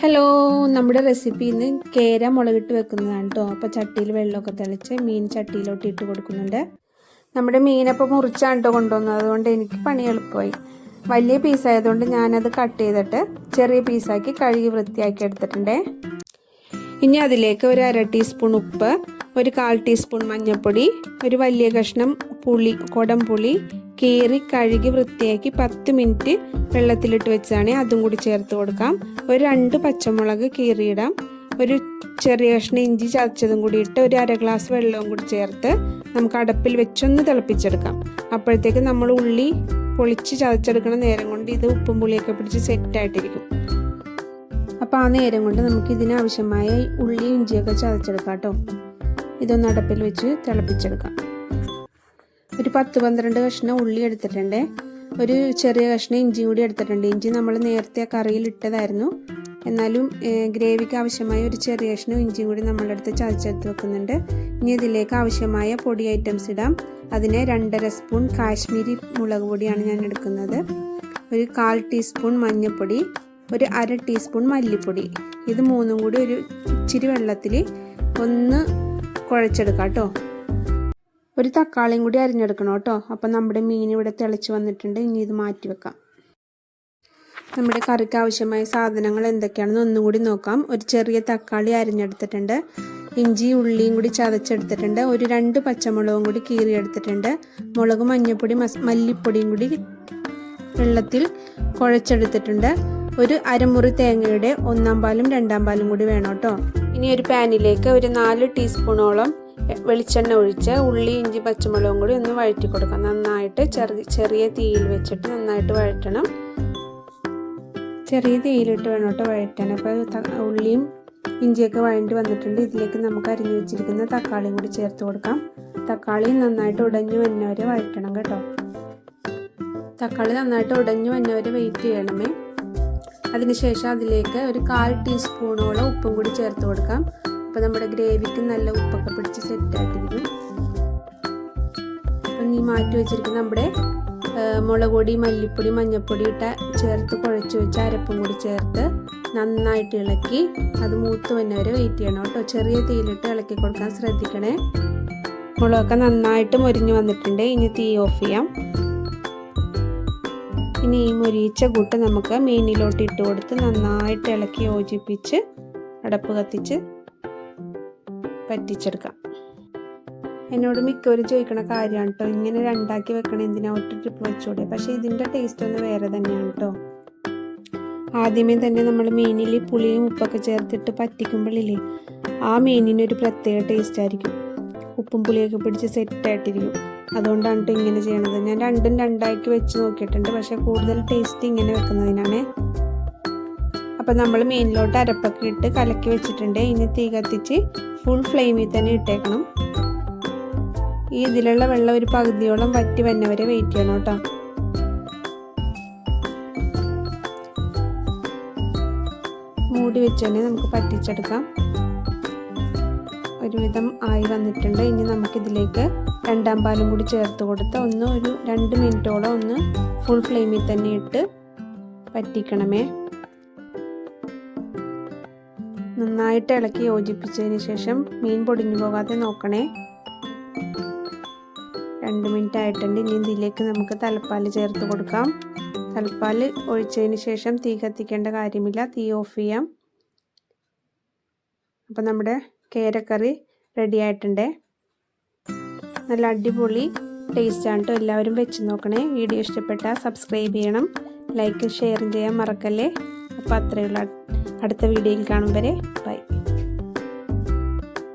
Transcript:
Hello, നമ്മുടെ recipe ഇന്ന് കേര മുളകിട്ട് വെക്കുന്നതാണ് കേട്ടോ. അപ്പോൾ ചട്ടിയിൽ വെള്ളമൊക്കെ തെളിച്ച് മീൻ ചട്ടിയിലോട്ട് ഇട്ട് കൊടുക്കുന്നുണ്ട്. നമ്മുടെ മീനപ്പോൾ മുറിച്ചാണ് കേട്ടോ കൊണ്ടുവന്നത്, അതുകൊണ്ട് എനിക്ക് പണി എളുപ്പമായി. വലിയ പീസായതുകൊണ്ട് ഞാനത് കട്ട് ചെയ്തിട്ട് ചെറിയ പീസാക്കി കഴുകി വൃത്തിയാക്കി എടുത്തിട്ടുണ്ടേ. ഇനി അതിലേക്ക് ഒരു 1/2 ടീസ്പൂൺ ഉപ്പ്, ഒരു 1/4 ടീസ്പൂൺ മഞ്ഞൾപ്പൊടി, ഒരു വലിയ കഷ്ണം കുടംപുളി കീറി കഴുകി വൃത്തിയാക്കി 10 മിനിറ്റ് വെള്ളത്തിലിട്ട് വെച്ചാണ് അതും കൂടി ചേർത്ത് കൊടുക്കാം. ഒരു 2 പച്ചമുളക് കീറിയിടാം. ഒരു ചെറിയ കഷ്ണം ഇഞ്ചി ചതച്ചതും കൂടി ഇട്ട് ഒരു 1/2 ഗ്ലാസ് വെള്ളവും കൂടി ചേർത്ത് നമുക്ക് അടപ്പിൽ വെച്ചൊന്ന് തിളപ്പിച്ചെടുക്കാം. അപ്പോഴത്തേക്ക് നമ്മൾ ഉള്ളി പൊളിച്ച് ചതച്ചെടുക്കണ നേരം കൊണ്ട് ഇത് ഉപ്പും പുളിയൊക്കെ പിടിച്ച് സെറ്റായിട്ടിരിക്കും. അപ്പോൾ ആ നേരം കൊണ്ട് നമുക്ക് ഇതിനാവശ്യമായ ഉള്ളി ഇഞ്ചിയൊക്കെ ചതച്ചെടുക്കാം കേട്ടോ. ഇതൊന്ന് അടപ്പിൽ വെച്ച് തിളപ്പിച്ചെടുക്കാം. ഒരു 10-12 കഷ്ണം ഉള്ളി എടുത്തിട്ടുണ്ട്. ഒരു ചെറിയ കഷ്ണം ഇഞ്ചി കൂടി എടുത്തിട്ടുണ്ട്. ഇഞ്ചി നമ്മൾ നേരത്തെ കറിയിൽ ഇട്ടതായിരുന്നു, എന്നാലും ഗ്രേവിക്ക് ആവശ്യമായ ഒരു ചെറിയ കഷ്ണം ഇഞ്ചിയും കൂടി നമ്മളെടുത്ത് ചതച്ചെടുത്ത് വെക്കുന്നുണ്ട്. ഇനി ഇതിലേക്ക് ആവശ്യമായ പൊടി ഐറ്റംസ് ഇടാം. അതിന് 2.5 സ്പൂൺ കാശ്മീരി മുളക് പൊടിയാണ് ഞാൻ എടുക്കുന്നത്. ഒരു 1/4 ടീസ്പൂൺ മഞ്ഞൾപ്പൊടി, ഒരു 1/2 ടീസ്പൂൺ മല്ലിപ്പൊടി. ഇത് മൂന്നും കൂടി ഒരു ഇച്ചിരി വെള്ളത്തിൽ ഒന്ന് കുഴച്ചെടുക്കാം കേട്ടോ. ഒരു തക്കാളിയും കൂടി അരിഞ്ഞെടുക്കണം കേട്ടോ. അപ്പം നമ്മുടെ മീൻ ഇവിടെ തിളച്ച് വന്നിട്ടുണ്ട്. ഇനി ഇത് മാറ്റി വെക്കാം. നമ്മുടെ കറിക്ക് ആവശ്യമായ സാധനങ്ങൾ എന്തൊക്കെയാണെന്ന് ഒന്നും കൂടി നോക്കാം. ഒരു ചെറിയ തക്കാളി അരിഞ്ഞെടുത്തിട്ടുണ്ട്, ഇഞ്ചി ഉള്ളിയും കൂടി ചതച്ചെടുത്തിട്ടുണ്ട്, ഒരു 2 പച്ചമുളകും കൂടി കീറിയെടുത്തിട്ടുണ്ട്, മുളക് മഞ്ഞൾപ്പൊടി മല്ലിപ്പൊടിയും കൂടി വെള്ളത്തിൽ കുഴച്ചെടുത്തിട്ടുണ്ട്, ഒരു അരമുറി തേങ്ങയുടെ 1/4 പാലും 2/2 പാലും കൂടി വേണം കേട്ടോ. ഇനി ഒരു പാനിലേക്ക് ഒരു 4 ടീസ്പൂണോളം വെളിച്ചെണ്ണ ഒഴിച്ച് ഉള്ളി ഇഞ്ചി പച്ചമുളകും കൂടി ഒന്ന് വഴറ്റി കൊടുക്കാം. നന്നായിട്ട് ചെറിയ തീയിൽ വെച്ചിട്ട് നന്നായിട്ട് വഴറ്റണം. ചെറിയ തീയിലിട്ട് വേണം കേട്ടോ വഴറ്റാൻ. അപ്പോൾ ഉള്ളിയും ഇഞ്ചിയൊക്കെ വഴണ്ടി വന്നിട്ടുണ്ട്. ഇതിലേക്ക് നമുക്ക് അരിഞ്ഞു വെച്ചിരിക്കുന്ന തക്കാളിയും കൂടി ചേർത്ത് കൊടുക്കാം. തക്കാളി നന്നായിട്ട് ഉടഞ്ഞു വന്നവരെ വഴറ്റണം കേട്ടോ. തക്കാളി നന്നായിട്ട് ഉടഞ്ഞു വന്നവരെ വെയിറ്റ് ചെയ്യണമേ. അതിനുശേഷം അതിലേക്ക് ഒരു 1/4 ടീസ്പൂണോളം ഉപ്പും കൂടി ചേർത്ത് കൊടുക്കാം. അപ്പോൾ നമ്മുടെ ഗ്രേവിക്ക് നല്ല ഉപ്പൊക്കെ പിടിച്ച് സെറ്റായിട്ടിരിക്കും. അപ്പം ഈ മാറ്റി വെച്ചിരിക്കുന്ന നമ്മുടെ മുളക് പൊടി മല്ലിപ്പൊടി മഞ്ഞൾപ്പൊടി ചേർത്ത് കുഴച്ച് വെച്ച് അരപ്പും കൂടി ചേർത്ത് നന്നായിട്ട് ഇളക്കി അത് മൂത്ത് വന്നവരെ വെയിറ്റ് ചെയ്യണം കേട്ടോ. ചെറിയ തീയിലിട്ട് ഇളക്കി കൊടുക്കാൻ ശ്രദ്ധിക്കണേ. മുളകൊക്കെ നന്നായിട്ട് മൊരിഞ്ഞ് വന്നിട്ടുണ്ട്. ഇനി തീ ഓഫ് ചെയ്യാം. ഇനി ഈ മൊരിയിച്ച കൂട്ട് നമുക്ക് മീനിലോട്ട് ഇട്ട് കൊടുത്ത് നന്നായിട്ട് ഇളക്കി യോജിപ്പിച്ച് അടപ്പ് കത്തിച്ച് പറ്റിച്ചെടുക്കാം. എന്നോട് മിക്കവരും ചോദിക്കണ കാര്യമാണ് കേട്ടോ, ഇങ്ങനെ രണ്ടാക്കി വെക്കണ എന്തിനാ ഒറ്റ ട്രിപ്പ് വെച്ചൂടെ? പക്ഷേ ഇതിൻ്റെ ടേസ്റ്റ് ഒന്ന് വേറെ തന്നെയാണ് കേട്ടോ. ആദ്യമേ തന്നെ നമ്മൾ മീനിൽ പുളിയും ഉപ്പൊക്കെ ചേർത്തിട്ട് പറ്റിക്കുമ്പോഴില്ലേ, ആ മീനിനൊരു പ്രത്യേക ടേസ്റ്റ് ആയിരിക്കും. ഉപ്പും പുളിയൊക്കെ പിടിച്ച് സെറ്റായിട്ടിരിക്കും. അതുകൊണ്ടാണ് കേട്ടോ ഇങ്ങനെ ചെയ്യണത്. ഞാൻ രണ്ടും രണ്ടാക്കി വെച്ച് നോക്കിയിട്ടുണ്ട്, പക്ഷേ കൂടുതൽ ടേസ്റ്റ് ഇങ്ങനെ വെക്കുന്നതിനാണ്. അപ്പം നമ്മൾ മീനിലോട്ട് അരപ്പൊക്കെ ഇട്ട് കലക്കി വെച്ചിട്ടുണ്ട്. ഇനി തീ കത്തിച്ച് ഫുൾ ഫ്ലെയിമിൽ തന്നെ ഇട്ടേക്കണം. ഈ ഇതിലുള്ള വെള്ളം ഒരു പകുതിയോളം വറ്റി വന്നവരെ വെയിറ്റ് ചെയ്യണം കേട്ടോ. മൂടി വെച്ച് തന്നെ നമുക്ക് പറ്റിച്ചെടുക്കാം. ഒരുവിധം ആയി വന്നിട്ടുണ്ട്. ഇനി നമുക്കിതിലേക്ക് 2/2 പാലും കൂടി ചേർത്ത് കൊടുത്ത് ഒരു 2 മിനിറ്റോളം ഒന്ന് ഫുൾ ഫ്ലെയിമിൽ തന്നെ ഇട്ട് പറ്റിക്കണമേ. നന്നായിട്ട് ഇളക്കി യോജിപ്പിച്ചതിന് ശേഷം മീൻ പൊടിഞ്ഞു പോകാതെ നോക്കണേ. 2 മിനിറ്റ് ആയിട്ടുണ്ട്. ഇനി ഇതിലേക്ക് നമുക്ക് തലപ്പാൽ ചേർത്ത് കൊടുക്കാം. തലപ്പാൽ ഒഴിച്ചതിന് ശേഷം തീ കത്തിക്കേണ്ട കാര്യമില്ല, തീ ഓഫ് ചെയ്യാം. അപ്പം നമ്മുടെ കേരക്കറി റെഡി ആയിട്ടുണ്ട്. നല്ല അടിപൊളി ടേസ്റ്റാണ് കേട്ടോ. എല്ലാവരും വെച്ച് നോക്കണേ. വീഡിയോ ഇഷ്ടപ്പെട്ടാൽ സബ്സ്ക്രൈബ് ചെയ്യണം, ലൈക്കും ഷെയറും ചെയ്യാൻ മറക്കല്ലേ. അപ്പോൾ അത്രയുള്ള അടുത്ത വീഡിയോയിൽ കാണും വരെ ബൈ.